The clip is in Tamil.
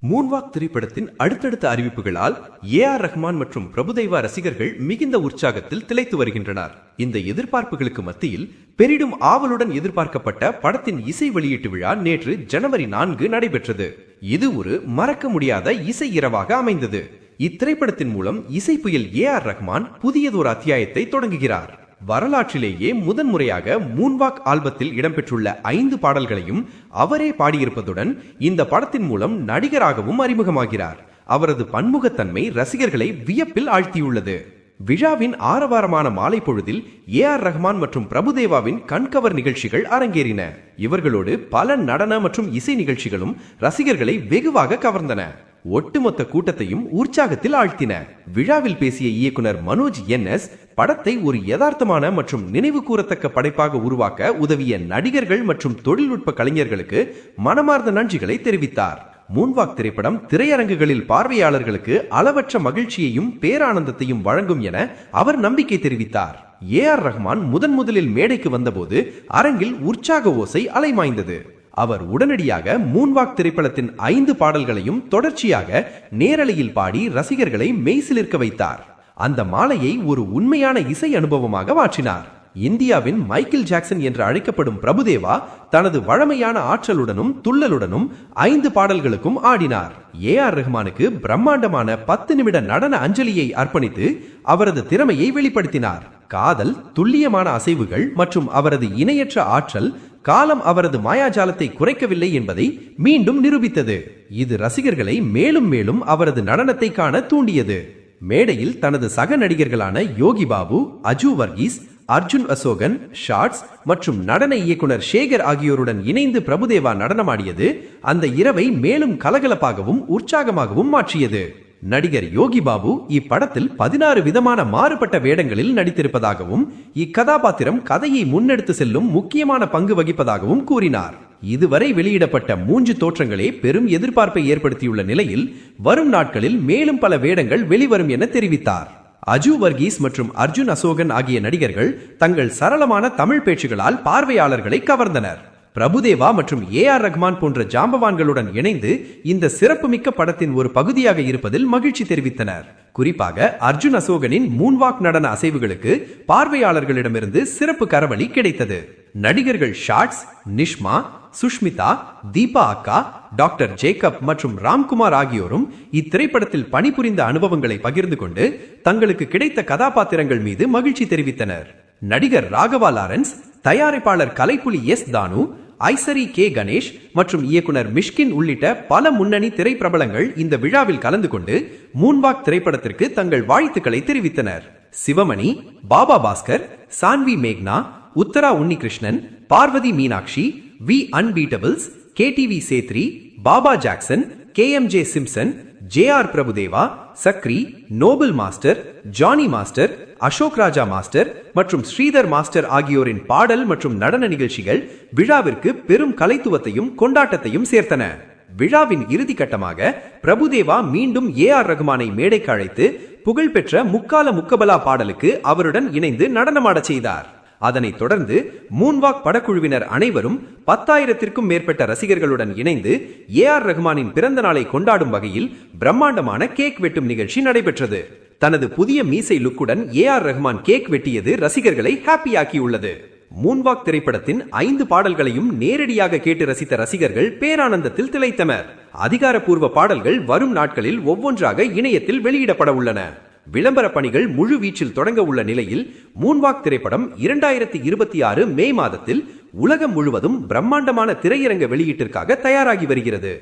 மூன்வாக் திரைப்படத்தின் அடுத்தடுத்த அறிவிப்புகளால் ரஹ்மான் மற்றும் பிரபுதேவா ரசிகர்கள் மிகுந்த உற்சாகத்தில் திளைத்து வருகின்றனர். இந்த எதிர்பார்ப்புகளுக்கு மத்தியில் பெரிடும் ஆவலுடன் எதிர்பார்க்கப்பட்ட படத்தின் இசை வெளியீட்டு விழா நேற்று ஜனவரி 4 நடைபெற்றது. இது ஒரு மறக்க முடியாத இசை இரவாக அமைந்தது. இத்திரைப்படத்தின் மூலம் இசை புயல் ரஹ்மான் புதியதொரு அத்தியாயத்தை தொடங்குகிறார். வரலாற்றிலேயே முதன்முறையாக மூன்வாக் ஆல்பத்தில் இடம்பெற்றுள்ள 5 பாடல்களையும் அவரே பாடியிருப்பதுடன் இந்த படத்தின் மூலம் நடிகராகவும் அறிமுகமாகிறார். அவரது பன்முகத்தன்மை ரசிகர்களை வியப்பில் ஆழ்த்தியுள்ளது. விழாவின் ஆரவாரமான மாலை பொழுதில் ரஹ்மான் மற்றும் பிரபுதேவாவின் கண்கவர் நிகழ்ச்சிகள் அரங்கேறின. இவர்களோடு பல நடன மற்றும் இசை நிகழ்ச்சிகளும் ரசிகர்களை வெகுவாக கவர்ந்தன. ஒட்டுமொத்த கூட்டத்தையும் உற்சாகத்தில் ஆழ்த்தின. விழாவில் பேசிய இயக்குனர் மனோஜ் என்எஸ் படத்தை ஒரு யதார்த்தமான மற்றும் நினைவு கூறத்தக்க படைப்பாக உருவாக்க உதவிய நடிகர்கள் மற்றும் தொழில்நுட்ப கலைஞர்களுக்கு மனமார்ந்த நன்றிகளை தெரிவித்தார். மூன்வாக் திரைப்படம் திரையரங்குகளில் பார்வையாளர்களுக்கு அளவற்ற மகிழ்ச்சியையும் பேரானந்தத்தையும் வழங்கும் என அவர் நம்பிக்கை தெரிவித்தார். ரஹ்மான் முதலில் மேடைக்கு வந்தபோது அரங்கில் உற்சாக ஓசை அலைமாய்ந்தது. அவர் உடனடியாக மூன்வாக் திரைப்படத்தின் 5 பாடல்களையும் தொடர்ச்சியாக நேரலையில் பாடி ரசிகர்களை மெய்சிலிர்க்க வைத்தார். அந்த மாலையை ஒரு உண்மையான இசை அனுபவமாக மாற்றினார். இந்தியாவின் மைக்கேல் ஜாக்சன் என்று அழைக்கப்படும் பிரபுதேவா தனது வழமையான ஆற்றலுடனும் துள்ளலுடனும் 5 பாடல்களுக்கும் ஆடினார். ரஹ்மானுக்கு பிரம்மாண்டமான 10 நிமிட நடன அஞ்சலியை அர்ப்பணித்து அவரது திறமையை வெளிப்படுத்தினார். காதல், துல்லியமான அசைவுகள் மற்றும் அவரது இணையற்ற ஆற்றல் காலம் அவரது மாயாஜாலத்தை குறைக்கவில்லை என்பதை மீண்டும் நிரூபித்தது. இது ரசிகர்களை மேலும் மேலும் அவரது நடனத்தை காண தூண்டியது. மேடையில் தனது சக நடிகர்களான யோகி பாபு, அஜு வர்கீஸ், அர்ஜுன் அசோகன், ஷார்ட்ஸ் மற்றும் நடன இயக்குனர் சேகர் ஆகியோருடன் இணைந்து பிரபுதேவா நடனமாடியது அந்த இரவை மேலும் கலகலப்பாகவும் உற்சாகமாகவும் மாற்றியது. நடிகர் யோகி பாபு இப்படத்தில் 16 விதமான மாறுபட்ட வேடங்களில் நடித்திருப்பதாகவும் இக்கதாபாத்திரம் கதையை முன்னெடுத்து செல்லும் முக்கியமான பங்கு வகிப்பதாகவும் கூறினார். இதுவரை வெளியிடப்பட்ட 3 தோற்றங்களே பெரும் எதிர்பார்ப்பை ஏற்படுத்தியுள்ள நிலையில் வரும் நாட்களில் மேலும் பல வேடங்கள் வெளிவரும் என தெரிவித்தார். அஜு வர்கீஸ் மற்றும் அர்ஜுன் அசோகன் ஆகிய நடிகர்கள் தங்கள் சரளமான தமிழ் பேச்சுகளால் பார்வையாளர்களை கவர்ந்தனர். பிரபுதேவா மற்றும் ரஹ்மான் போன்ற ஜாம்பவான்களுடன் இணைந்து இந்த சிறப்புமிக்க படத்தின் ஒரு பகுதியாக இருப்பதில் மகிழ்ச்சி தெரிவித்தனர். குறிப்பாக அர்ஜுன் அசோகனின் மூன்வாக் நடன அசைவுகளுக்கு பார்வையாளர்களிடமிருந்து சிறப்பு கரவழி கிடைத்தது. நடிகர்கள் ஷார்ட்ஸ், நிஷ்மா, சுஷ்மிதா, தீபா அக்கா, டாக்டர் ஜேக்கப் மற்றும் ராம்குமார் ஆகியோரும் இத்திரைப்படத்தில் பணிபுரிந்த அனுபவங்களை பகிர்ந்து கொண்டு தங்களுக்கு கிடைத்த கதாபாத்திரங்கள் மீது மகிழ்ச்சி தெரிவித்தனர். நடிகர் ராகவா லாரன்ஸ், தயாரிப்பாளர் கலைப்புலி எஸ் தானு, ஐசரி கே கணேஷ் மற்றும் இயக்குனர் மிஷ்கின் உள்ளிட்ட பல முன்னணி திரைப்பிரபலங்கள் இந்த விழாவில் கலந்து கொண்டு மூன்வாக் திரைப்படத்திற்கு தங்கள் வாழ்த்துக்களை தெரிவித்தனர். சிவமணி, பாபா பாஸ்கர், சான்வி மேக்னா, உத்தரா உன்னிகிருஷ்ணன், பார்வதி மீனாட்சி, வி அன்பீட்டபிள்ஸ், கேடிவி Chetri, Baba Jackson, KMJ Simpson, JR Prabhudeva, Chakri, Nobel master, Johnny master, Ashok Raja master மற்றும் ஸ்ரீதர் மாஸ்டர் ஆகியோரின் பாடல் மற்றும் நடன நிகழ்ச்சிகள் விழாவிற்கு பெரும் கலைத்துவத்தையும் கொண்டாட்டத்தையும் சேர்த்தன. விழாவின் இறுதி கட்டமாக பிரபுதேவா மீண்டும் ரஹ்மானை மேடைக்கு அழைத்து புகழ்பெற்ற முக்கால முக்கபலா பாடலுக்கு அவருடன் இணைந்து நடனமாடச் செய்தார். அதனைத் தொடர்ந்து மூன்வாக் படக்குழுவினர் அனைவரும் 10,000த்திற்கும் மேற்பட்ட ரசிகர்களுடன் இணைந்து ரஹ்மானின் பிறந்த நாளை கொண்டாடும் வகையில் பிரம்மாண்டமான கேக் வெட்டும் நிகழ்ச்சி நடைபெற்றது. தனது புதிய மீசை லுக்குடன் ரஹ்மான் கேக் வெட்டியது ரசிகர்களை ஹாப்பியாக்கியுள்ளது. மூன்வாக் திரைப்படத்தின் 5 பாடல்களையும் நேரடியாக கேட்டு ரசித்த ரசிகர்கள் பேரானந்தத்தில் திளைத்தனர். அதிகாரப்பூர்வ பாடல்கள் வரும் நாட்களில் ஒவ்வொன்றாக இணையத்தில் வெளியிடப்பட உள்ளன. விளம்பர பணிகள் முழு வீச்சில் தொடங்க உள்ள நிலையில் மூன்வாக் திரைப்படம் 2026 மே மாதத்தில் உலகம் முழுவதும் பிரம்மாண்டமான திரையரங்க வெளியீட்டிற்காக தயாராகி வருகிறது.